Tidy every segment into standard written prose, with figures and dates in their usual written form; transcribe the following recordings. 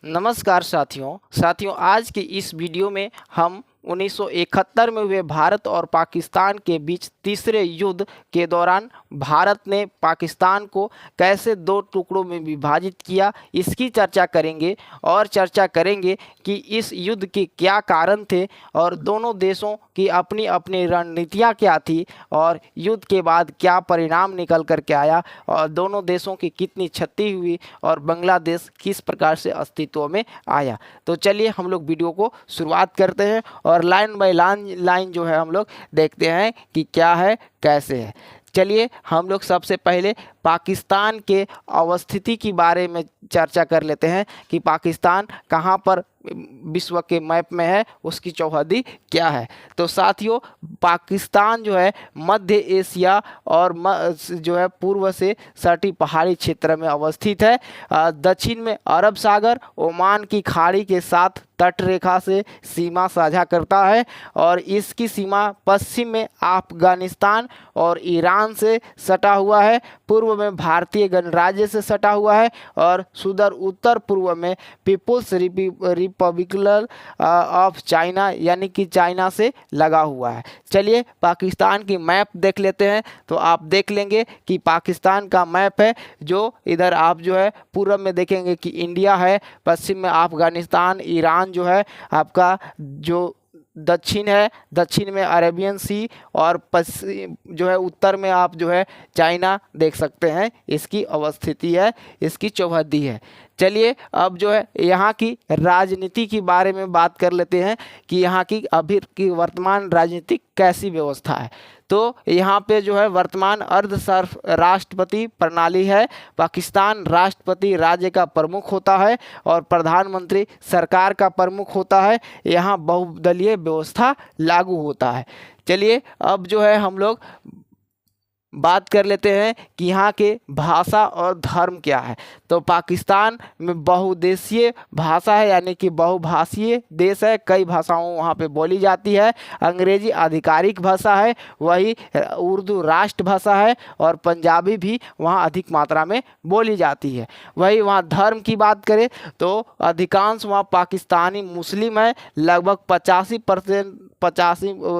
नमस्कार साथियों आज की इस वीडियो में हम 1971 में हुए भारत और पाकिस्तान के बीच तीसरे युद्ध के दौरान भारत ने पाकिस्तान को कैसे दो टुकड़ों में विभाजित किया, इसकी चर्चा करेंगे और चर्चा करेंगे कि इस युद्ध के क्या कारण थे और दोनों देशों की अपनी अपनी रणनीतियाँ क्या थी और युद्ध के बाद क्या परिणाम निकल कर के आया और दोनों देशों की कितनी क्षति हुई और बांग्लादेश किस प्रकार से अस्तित्व में आया। तो चलिए हम लोग वीडियो को शुरुआत करते हैं और लाइन बाय लाइन जो है हम लोग देखते हैं कि क्या है कैसे है। चलिए हम लोग सबसे पहले पाकिस्तान के अवस्थिति के बारे में चर्चा कर लेते हैं कि पाकिस्तान कहाँ पर विश्व के मैप में है, उसकी चौहद्दी क्या है। तो साथियों पाकिस्तान जो है मध्य एशिया और जो है पूर्व से सटी पहाड़ी क्षेत्र में अवस्थित है। दक्षिण में अरब सागर, ओमान की खाड़ी के साथ तट रेखा से सीमा साझा करता है और इसकी सीमा पश्चिम में अफगानिस्तान और ईरान से सटा हुआ है, पूर्व में भारतीय गणराज्य से सटा हुआ है और सुदूर उत्तर पूर्व में पीपुल्स रिपब्लिक ऑफ चाइना यानी कि चाइना से लगा हुआ है। चलिए पाकिस्तान की मैप देख लेते हैं। तो आप देख लेंगे कि पाकिस्तान का मैप है जो इधर आप जो है पूर्व में देखेंगे कि इंडिया है, पश्चिम में अफगानिस्तान, ईरान जो है आपका जो दक्षिण है, दक्षिण में अरेबियन सी और पश्चिम जो है उत्तर में आप जो है चाइना देख सकते हैं। इसकी अवस्थिति है, इसकी चौहद्दी है। चलिए अब जो है यहाँ की राजनीति के बारे में बात कर लेते हैं कि यहाँ की अभी की वर्तमान राजनीतिक कैसी व्यवस्था है। तो यहाँ पे जो है वर्तमान अर्धसर्फ राष्ट्रपति प्रणाली है। पाकिस्तान राष्ट्रपति राज्य का प्रमुख होता है और प्रधानमंत्री सरकार का प्रमुख होता है। यहाँ बहुदलीय व्यवस्था लागू होता है। चलिए अब जो है हम लोग बात कर लेते हैं कि यहाँ के भाषा और धर्म क्या है। तो पाकिस्तान में बहुदेशीय भाषा है यानी कि बहुभाषीय देश है, कई भाषाओं वहाँ पे बोली जाती है। अंग्रेजी आधिकारिक भाषा है, वही उर्दू राष्ट्रभाषा है और पंजाबी भी वहाँ अधिक मात्रा में बोली जाती है। वही वहाँ धर्म की बात करें तो अधिकांश वहाँ पाकिस्तानी मुस्लिम है, लगभग 85%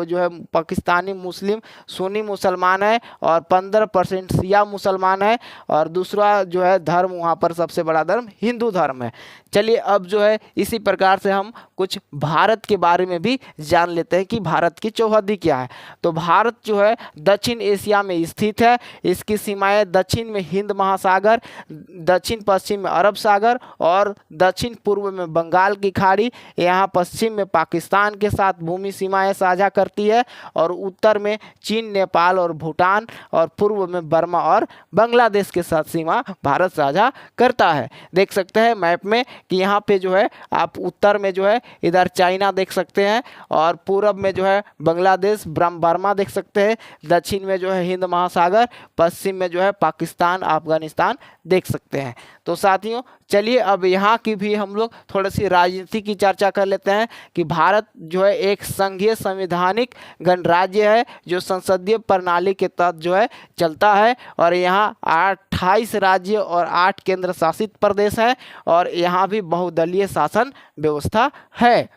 जो है पाकिस्तानी मुस्लिम सुन्नी मुसलमान है और 15% शिया मुसलमान है और दूसरा जो है धर्म वहाँ पर सबसे बड़ा धर्म हिंदू धर्म है। चलिए अब जो है इसी प्रकार से हम कुछ भारत के बारे में भी जान लेते हैं कि भारत की चौहद्दी क्या है। तो भारत जो है दक्षिण एशिया में स्थित है। इसकी सीमाएं दक्षिण में हिंद महासागर, दक्षिण पश्चिम में अरब सागर और दक्षिण पूर्व में बंगाल की खाड़ी, यहाँ पश्चिम में पाकिस्तान के साथ भूमि सीमाएं साझा करती है और उत्तर में चीन, नेपाल और भूटान और पूर्व में बर्मा और बांग्लादेश के साथ सीमा भारत साझा करता है। देख सकते हैं मैप में कि यहाँ पे जो है आप उत्तर में जो है इधर चाइना देख सकते हैं और पूरब में जो है बांग्लादेश बर्मा देख सकते हैं, दक्षिण में जो है हिंद महासागर, पश्चिम में जो है पाकिस्तान अफगानिस्तान देख सकते हैं। तो साथियों चलिए अब यहाँ की भी हम लोग थोड़ी सी राजनीति की चर्चा कर लेते हैं कि भारत जो है एक संघीय संवैधानिक गणराज्य है जो संसदीय प्रणाली के तहत जो है चलता है और यहाँ 28 राज्य और 8 केंद्र शासित प्रदेश हैं और यहाँ भी बहुदलीय शासन व्यवस्था है।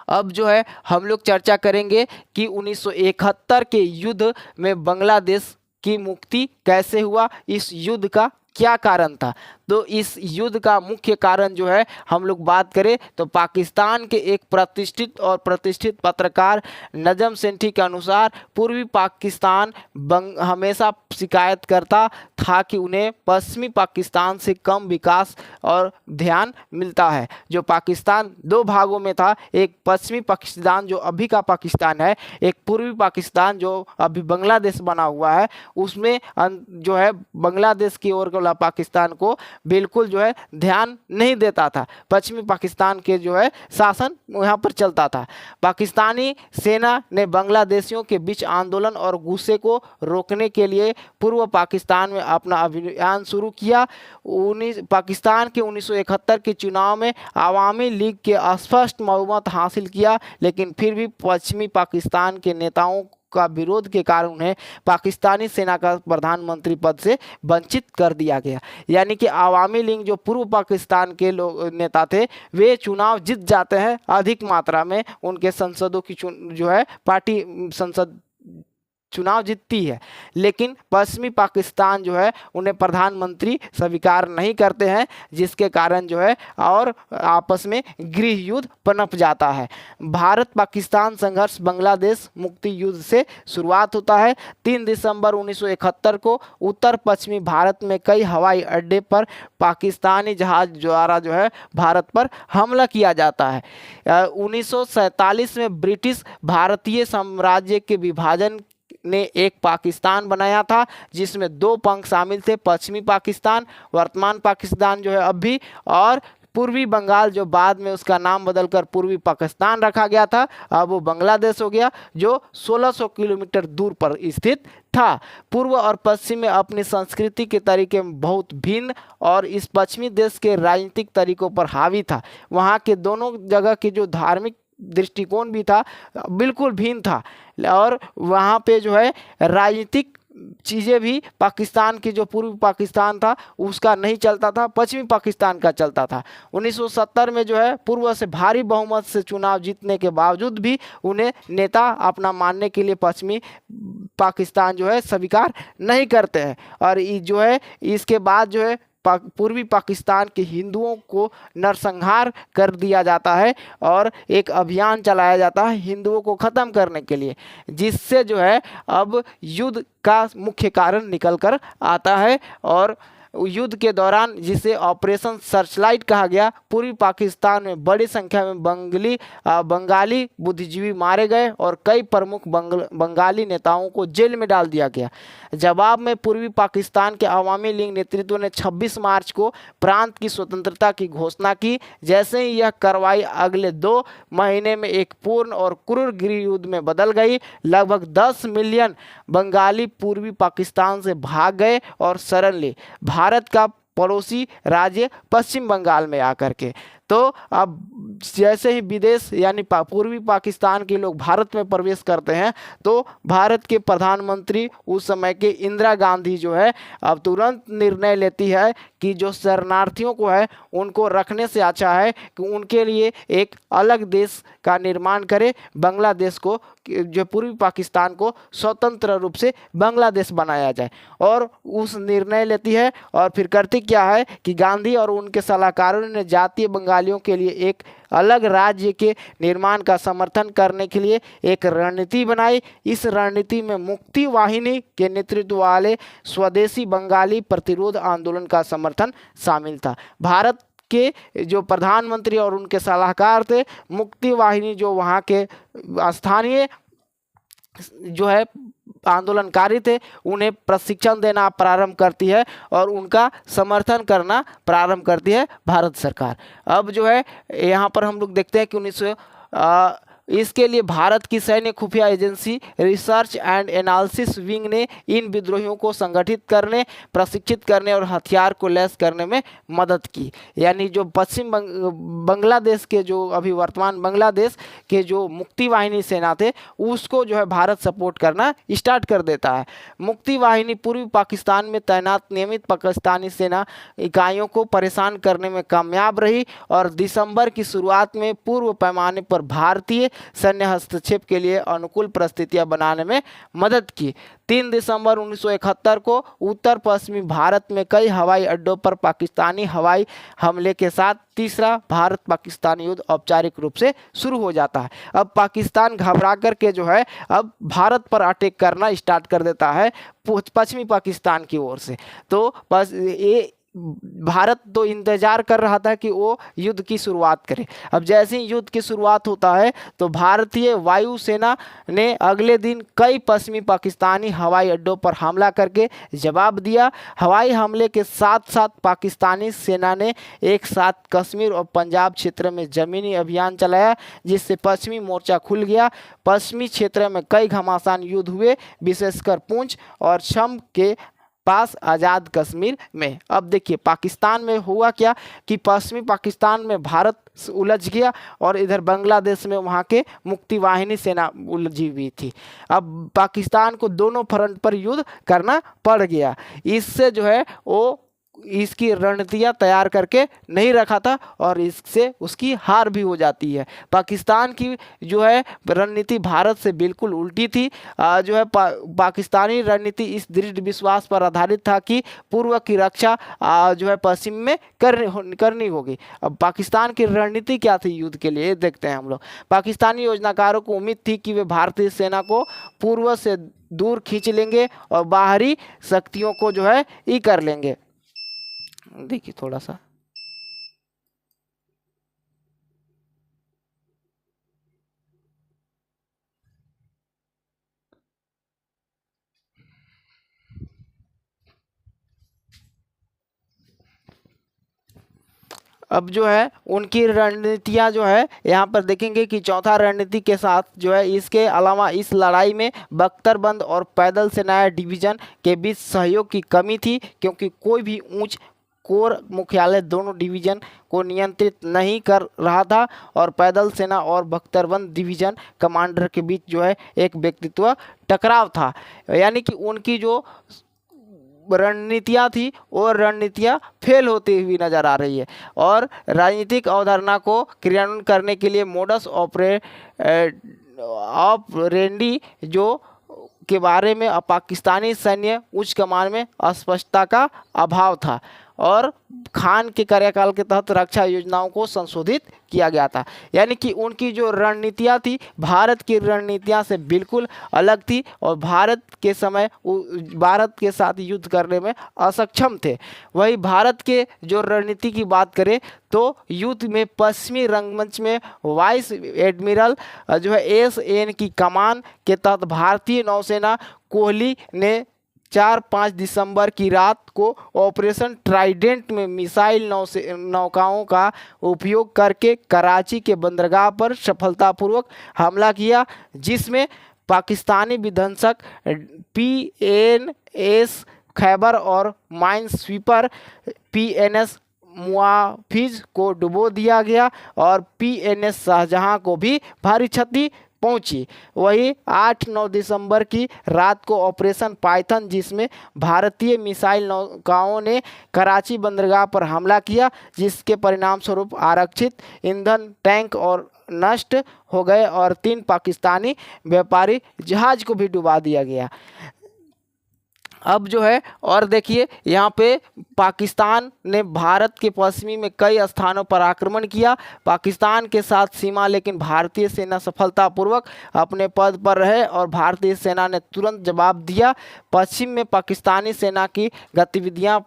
अब जो है हम लोग चर्चा करेंगे कि 1971 के युद्ध में बांग्लादेश की मुक्ति कैसे हुआ, इस युद्ध का क्या कारण था। तो इस युद्ध का मुख्य कारण जो है हम लोग बात करें तो पाकिस्तान के एक प्रतिष्ठित पत्रकार नजम सेठी के अनुसार पूर्वी पाकिस्तान हमेशा शिकायत करता था कि उन्हें पश्चिमी पाकिस्तान से कम विकास और ध्यान मिलता है। जो पाकिस्तान दो भागों में था, एक पश्चिमी पाकिस्तान जो अभी का पाकिस्तान है, एक पूर्वी पाकिस्तान जो अभी बांग्लादेश बना हुआ है, उसमें जो है बांग्लादेश की ओर वाला पाकिस्तान को बिल्कुल जो है ध्यान नहीं देता था। पश्चिमी पाकिस्तान के जो है शासन यहाँ पर चलता था। पाकिस्तानी सेना ने बांग्लादेशियों के बीच आंदोलन और गुस्से को रोकने के लिए पूर्व पाकिस्तान में अपना अभियान शुरू किया। पाकिस्तान के 1971 के चुनाव में आवामी लीग के स्पष्ट बहुमत हासिल किया, लेकिन फिर भी पश्चिमी पाकिस्तान के नेताओं का विरोध के कारण उन्हें पाकिस्तानी सेना का प्रधानमंत्री पद से वंचित कर दिया गया। यानी कि अवामी लीग जो पूर्व पाकिस्तान के लोग नेता थे वे चुनाव जीत जाते हैं, अधिक मात्रा में उनके संसदों की जो है पार्टी संसद चुनाव जीतती है, लेकिन पश्चिमी पाकिस्तान जो है उन्हें प्रधानमंत्री स्वीकार नहीं करते हैं, जिसके कारण जो है और आपस में गृह युद्ध पनप जाता है। भारत पाकिस्तान संघर्ष बांग्लादेश मुक्ति युद्ध से शुरुआत होता है। 3 दिसंबर 1971 को उत्तर पश्चिमी भारत में कई हवाई अड्डे पर पाकिस्तानी जहाज द्वारा जो है भारत पर हमला किया जाता है। 1947 में ब्रिटिश भारतीय साम्राज्य के विभाजन ने एक पाकिस्तान बनाया था, जिसमें 2 पंख शामिल थे, पश्चिमी पाकिस्तान, वर्तमान पाकिस्तान जो है अब भी, और पूर्वी बंगाल जो बाद में उसका नाम बदलकर पूर्वी पाकिस्तान रखा गया था, अब वो बांग्लादेश हो गया, जो 1600 किलोमीटर दूर पर स्थित था। पूर्व और पश्चिम में अपनी संस्कृति के तरीके में बहुत भिन्न और इस पश्चिमी देश के राजनीतिक तरीकों पर हावी था। वहाँ के दोनों जगह की जो धार्मिक दृष्टिकोण भी था बिल्कुल भिन्न था, और वहाँ पे जो है राजनीतिक चीज़ें भी पाकिस्तान की जो पूर्वी पाकिस्तान था उसका नहीं चलता था, पश्चिमी पाकिस्तान का चलता था। 1970 में जो है पूर्व से भारी बहुमत से चुनाव जीतने के बावजूद भी उन्हें नेता अपना मानने के लिए पश्चिमी पाकिस्तान जो है स्वीकार नहीं करते हैं, और जो है इसके बाद जो है पूर्वी पाकिस्तान के हिंदुओं को नरसंहार कर दिया जाता है और एक अभियान चलाया जाता है हिंदुओं को ख़त्म करने के लिए, जिससे जो है अब युद्ध का मुख्य कारण निकल कर आता है। और युद्ध के दौरान, जिसे ऑपरेशन सर्चलाइट कहा गया, पूर्वी पाकिस्तान में बड़ी संख्या में बंगाली बुद्धिजीवी मारे गए और कई प्रमुख बंगाली नेताओं को जेल में डाल दिया गया। जवाब में पूर्वी पाकिस्तान के अवामी लीग नेतृत्व ने 26 मार्च को प्रांत की स्वतंत्रता की घोषणा की। जैसे ही यह कार्रवाई अगले 2 महीने में एक पूर्ण और क्रूर गृह युद्ध में बदल गई। लगभग 10 मिलियन बंगाली पूर्वी पाकिस्तान से भाग गए और शरण ली भारत का पड़ोसी राज्य पश्चिम बंगाल में आकर के। तो अब जैसे ही विदेश यानी पूर्वी पाकिस्तान के लोग भारत में प्रवेश करते हैं, तो भारत के प्रधानमंत्री उस समय के इंदिरा गांधी जो है अब तुरंत निर्णय लेती है कि जो शरणार्थियों को है उनको रखने से अच्छा है कि उनके लिए एक अलग देश का निर्माण करे, बांग्लादेश को, जो पूर्वी पाकिस्तान को स्वतंत्र रूप से बांग्लादेश बनाया जाए। और उस निर्णय लेती है और फिर करती क्या है कि गांधी और उनके सलाहकारों ने जातीय बंगालियों के लिए एक अलग राज्य के निर्माण का समर्थन करने के लिए एक रणनीति बनाई। इस रणनीति में मुक्ति वाहिनी के नेतृत्व वाले स्वदेशी बंगाली प्रतिरोध आंदोलन का समर्थन शामिल था। भारत के जो प्रधानमंत्री और उनके सलाहकार थे, मुक्ति वाहिनी जो वहाँ के स्थानीय जो है आंदोलनकारी थे, उन्हें प्रशिक्षण देना प्रारंभ करती है और उनका समर्थन करना प्रारंभ करती है भारत सरकार। अब जो है यहाँ पर हम लोग देखते हैं कि इसके लिए भारत की सैन्य खुफिया agency research and analysis wing ने इन विद्रोहियों को संगठित करने, प्रशिक्षित करने और हथियार को लैस करने में मदद की। यानी जो पश्चिम बांग्लादेश के जो अभी वर्तमान बांग्लादेश के जो मुक्ति वाहिनी सेना थे उसको जो है भारत सपोर्ट करना स्टार्ट कर देता है। मुक्ति वाहिनी पूर्वी पाकिस्तान में तैनात नियमित पाकिस्तानी सेना इकाइयों को परेशान करने में कामयाब रही और दिसंबर की शुरुआत में पूर्व पैमाने पर भारतीय सैन्य हस्तक्षेप के लिए अनुकूल परिस्थितियां बनाने में मदद की। 3 दिसंबर 1971 को उत्तर पश्चिमी भारत में कई हवाई अड्डों पर पाकिस्तानी हवाई हमले के साथ तीसरा भारत पाकिस्तान युद्ध औपचारिक रूप से शुरू हो जाता है। अब पाकिस्तान घबरा कर के जो है अब भारत पर अटैक करना स्टार्ट कर देता है पश्चिमी पाकिस्तान की ओर से। तो बस ये भारत तो इंतजार कर रहा था कि वो युद्ध की शुरुआत करे। अब जैसे ही युद्ध की शुरुआत होता है तो भारतीय वायुसेना ने अगले दिन कई पश्चिमी पाकिस्तानी हवाई अड्डों पर हमला करके जवाब दिया। हवाई हमले के साथ साथ पाकिस्तानी सेना ने एक साथ कश्मीर और पंजाब क्षेत्र में ज़मीनी अभियान चलाया, जिससे पश्चिमी मोर्चा खुल गया। पश्चिमी क्षेत्र में कई घमासान युद्ध हुए, विशेषकर पुंछ और छम के पास आज़ाद कश्मीर में। अब देखिए पाकिस्तान में हुआ क्या कि पश्चिमी पाकिस्तान में भारत उलझ गया और इधर बांग्लादेश में वहाँ के मुक्ति वाहिनी सेना उलझी हुई थी। अब पाकिस्तान को दोनों फ्रंट पर युद्ध करना पड़ गया। इससे जो है वो इसकी रणनीतियाँ तैयार करके नहीं रखा था और इससे उसकी हार भी हो जाती है। पाकिस्तान की जो है रणनीति भारत से बिल्कुल उल्टी थी। जो है पाकिस्तानी रणनीति इस दृढ़ विश्वास पर आधारित था कि पूर्व की रक्षा जो है पश्चिम में करनी होगी। अब पाकिस्तान की रणनीति क्या थी युद्ध के लिए, देखते हैं हम लोग। पाकिस्तानी योजनाकारों को उम्मीद थी कि वे भारतीय सेना को पूर्व से दूर खींच लेंगे और बाहरी शक्तियों को जो है ये कर लेंगे। देखिए थोड़ा सा अब जो है उनकी रणनीतियाँ जो है यहाँ पर देखेंगे कि चौथा रणनीति के साथ जो है इसके अलावा इस लड़ाई में बख्तरबंद और पैदल सेना डिवीज़न के बीच सहयोग की कमी थी, क्योंकि कोई भी उच्च कोर मुख्यालय दोनों डिवीज़न को नियंत्रित नहीं कर रहा था और पैदल सेना और बख्तरबंद डिवीज़न कमांडर के बीच जो है एक व्यक्तित्व टकराव था। यानी कि उनकी जो रणनीतियाँ थी वो रणनीतियाँ फेल होती हुई नज़र आ रही है और राजनीतिक अवधारणा को क्रियान्वयन करने के लिए मोडस ऑपरेंडी जो के बारे में पाकिस्तानी सैन्य उच्च कमान में अस्पष्टता का अभाव था और खान के कार्यकाल के तहत रक्षा योजनाओं को संशोधित किया गया था। यानी कि उनकी जो रणनीतियाँ थी भारत की रणनीतियाँ से बिल्कुल अलग थी और भारत के साथ युद्ध करने में असक्षम थे। वही भारत के जो रणनीति की बात करें तो युद्ध में पश्चिमी रंगमंच में वाइस एडमिरल जो है SN की कमान के तहत भारतीय नौसेना कोहली ने 4-5 दिसंबर की रात को ऑपरेशन ट्राइडेंट में मिसाइल नौकाओं का उपयोग करके कराची के बंदरगाह पर सफलतापूर्वक हमला किया, जिसमें पाकिस्तानी विध्वंसक PNS खैबर और माइन स्वीपर PNS मुआफिज को डुबो दिया गया और PNS शाहजहां को भी भारी क्षति पहुंची। वही 8-9 दिसंबर की रात को ऑपरेशन पाइथन, जिसमें भारतीय मिसाइल नौकाओं ने कराची बंदरगाह पर हमला किया, जिसके परिणाम स्वरूप आरक्षित ईंधन टैंक और नष्ट हो गए और 3 पाकिस्तानी व्यापारी जहाज को भी डुबा दिया गया। अब जो है और देखिए यहाँ पे पाकिस्तान ने भारत के पश्चिमी में कई स्थानों पर आक्रमण किया पाकिस्तान के साथ सीमा, लेकिन भारतीय सेना सफलतापूर्वक अपने पद पर रहे और भारतीय सेना ने तुरंत जवाब दिया। पश्चिम में पाकिस्तानी सेना की गतिविधियाँ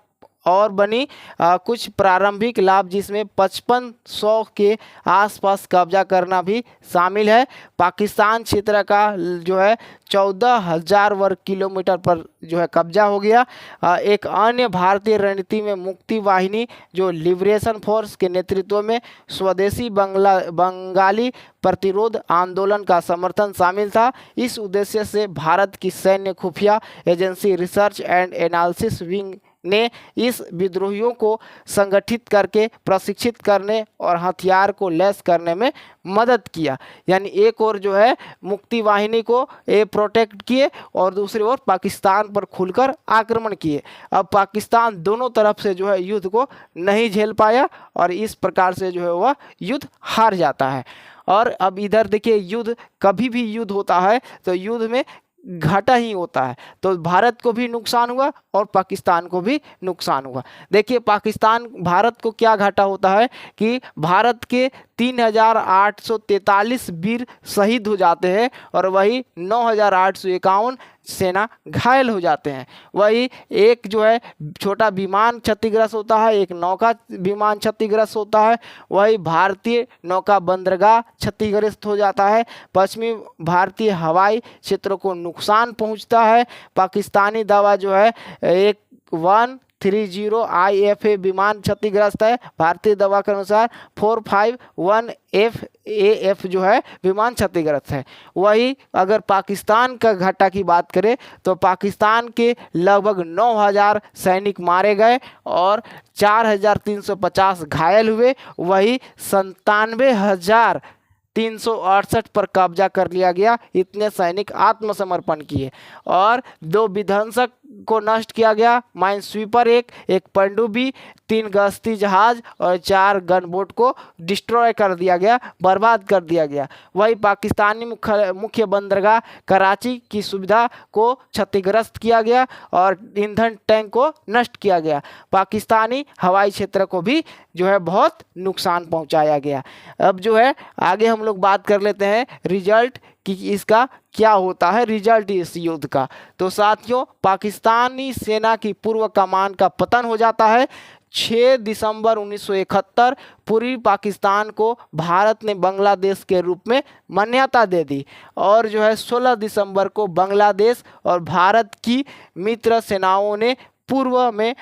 और बनी कुछ प्रारंभिक लाभ, जिसमें 5500 के आसपास कब्जा करना भी शामिल है। पाकिस्तान क्षेत्र का जो है 14,000 वर्ग किलोमीटर पर जो है कब्जा हो गया। एक अन्य भारतीय रणनीति में मुक्ति वाहिनी जो लिबरेशन फोर्स के नेतृत्व में स्वदेशी बंगाली प्रतिरोध आंदोलन का समर्थन शामिल था। इस उद्देश्य से भारत की सैन्य खुफिया agency research and analysis wing ने इस विद्रोहियों को संगठित करके प्रशिक्षित करने और हथियार को लैस करने में मदद किया। यानी एक और जो है मुक्ति वाहिनी को प्रोटेक्ट किए और दूसरी ओर पाकिस्तान पर खुलकर आक्रमण किए। अब पाकिस्तान दोनों तरफ से जो है युद्ध को नहीं झेल पाया और इस प्रकार से जो है वह युद्ध हार जाता है। और अब इधर देखिए युद्ध, कभी भी युद्ध होता है तो युद्ध में घाटा ही होता है, तो भारत को भी नुकसान हुआ और पाकिस्तान को भी नुकसान हुआ। देखिए भारत को क्या घाटा होता है कि भारत के 3,843 वीर शहीद हो जाते हैं और वही 9,851 सेना घायल हो जाते हैं। वही एक जो है छोटा विमान क्षतिग्रस्त होता है, एक नौका विमान क्षतिग्रस्त होता है, वही भारतीय नौका बंदरगाह क्षतिग्रस्त हो जाता है। पश्चिमी भारतीय हवाई क्षेत्रों को नुकसान पहुंचता है। पाकिस्तानी दवा जो है एक 1 30 IFA विमान क्षतिग्रस्त है। भारतीय दवा के अनुसार 451 FAF जो है विमान क्षतिग्रस्त है। वही अगर पाकिस्तान का घाटा की बात करें तो पाकिस्तान के लगभग 9000 सैनिक मारे गए और 4350 घायल हुए। वही 97,368 पर कब्जा कर लिया गया। इतने सैनिक आत्मसमर्पण किए और 2 विध्वंसक को नष्ट किया गया, माइन स्वीपर एक पनडुब्बी, 3 गश्ती जहाज और 4 गनबोट को डिस्ट्रॉय कर दिया गया, बर्बाद कर दिया गया। वही पाकिस्तानी मुख्य बंदरगाह कराची की सुविधा को क्षतिग्रस्त किया गया और ईंधन टैंक को नष्ट किया गया। पाकिस्तानी हवाई क्षेत्र को भी जो है बहुत नुकसान पहुंचाया गया। अब जो है आगे हम लोग बात कर लेते हैं रिजल्ट कि इसका क्या होता है, रिजल्ट इस युद्ध का। तो साथियों, पाकिस्तानी सेना की पूर्व कमान का पतन हो जाता है। 6 दिसंबर 1971 पूर्वी पाकिस्तान को भारत ने बांग्लादेश के रूप में मान्यता दे दी और जो है 16 दिसंबर को बांग्लादेश और भारत की मित्र सेनाओं ने पूर्व में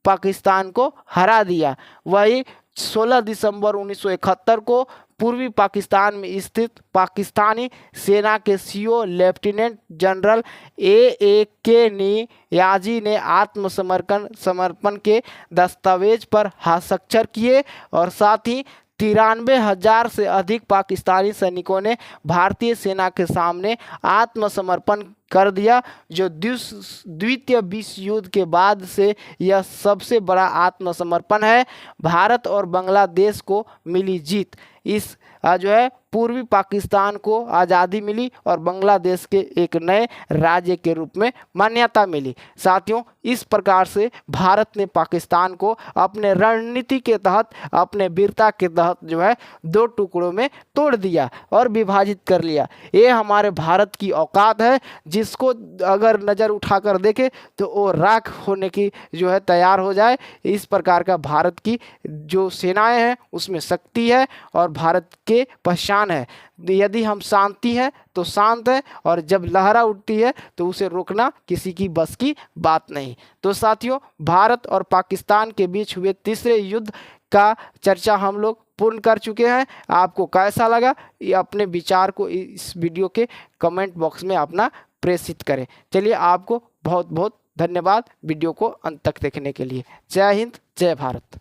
पाकिस्तान को हरा दिया। वही 16 दिसंबर 1971 को पूर्वी पाकिस्तान में स्थित पाकिस्तानी सेना के CO lieutenant general A.A.K. Niazi ने समर्पण के दस्तावेज पर हस्ताक्षर किए और साथ ही 93,000 से अधिक पाकिस्तानी सैनिकों ने भारतीय सेना के सामने आत्मसमर्पण कर दिया, जो द्वितीय विश्व युद्ध के बाद से यह सबसे बड़ा आत्मसमर्पण है। भारत और बांग्लादेश को मिली जीत। इस जो है पूर्वी पाकिस्तान को आज़ादी मिली और बांग्लादेश के एक नए राज्य के रूप में मान्यता मिली। साथियों, इस प्रकार से भारत ने पाकिस्तान को अपने रणनीति के तहत, अपने वीरता के तहत जो है 2 टुकड़ों में तोड़ दिया और विभाजित कर लिया। ये हमारे भारत की औकात है, जिसको अगर नज़र उठाकर देखे तो वो राख होने की जो है तैयार हो जाए। इस प्रकार का भारत की जो सेनाएं हैं उसमें शक्ति है और भारत के पहचान है। यदि हम शांति हैं तो शांत है और जब लहरा उठती है तो उसे रोकना किसी की बस की बात नहीं। तो साथियों, भारत और पाकिस्तान के बीच हुए तीसरे युद्ध का चर्चा हम लोग पूर्ण कर चुके हैं। आपको कैसा लगा, ये अपने विचार को इस वीडियो के कमेंट बॉक्स में अपना प्रेषित करें। चलिए, आपको बहुत बहुत धन्यवाद वीडियो को अंत तक देखने के लिए। जय हिंद, जय भारत।